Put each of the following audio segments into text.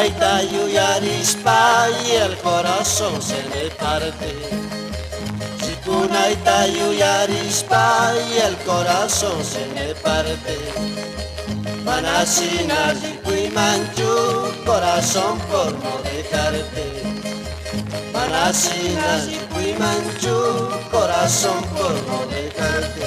Sipunaita yuyarispa y el corazón se me parte. Sipunaita yuyarispa y el corazón se me parte. Manasina Sipuimanchu, corazón por no dejarte. Manasina Sipuimanchu, corazón por no dejarte.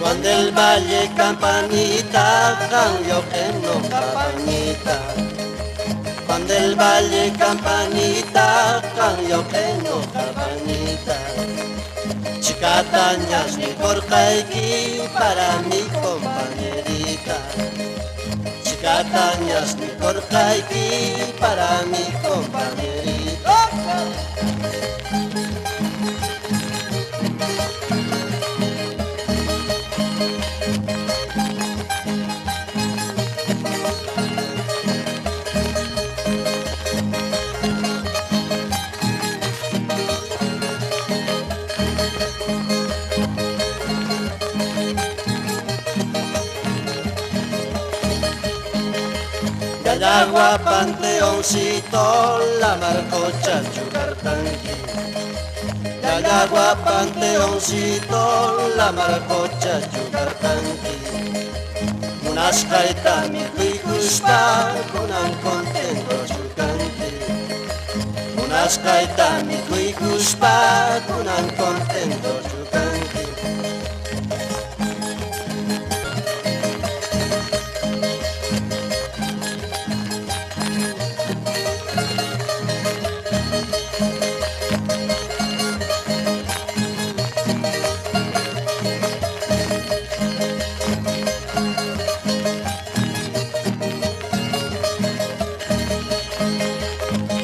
Juan del Valle campanita, cambio que no campanita. Juan del Valle campanita, cambio que no campanita. Chicatañas mi corcaiqui para mi compañerita. Chicatañas mi corcaiqui para mi compañerita. Yayagua Panteoncito, la marcocha Chucartanqui. Yayagua Panteoncito, la marcocha Chucartanqui. Unas caita mi cuicuspa, kunan contento Chucanqui. Unas caita mi cuicuspa, kunan contento Chucanqui.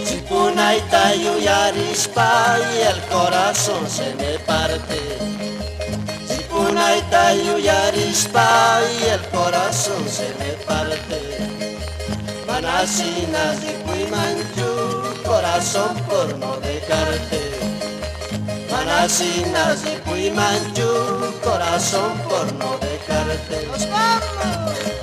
Sipunaita yuyarispa y el corazón se me parte. Sipunaita yuyarispa y el corazón se me parte. Manasina Sipuimanchu, corazón por no dejarte. Manasina Sipuimanchu, corazón por no dejarte. ¡Nos vamos!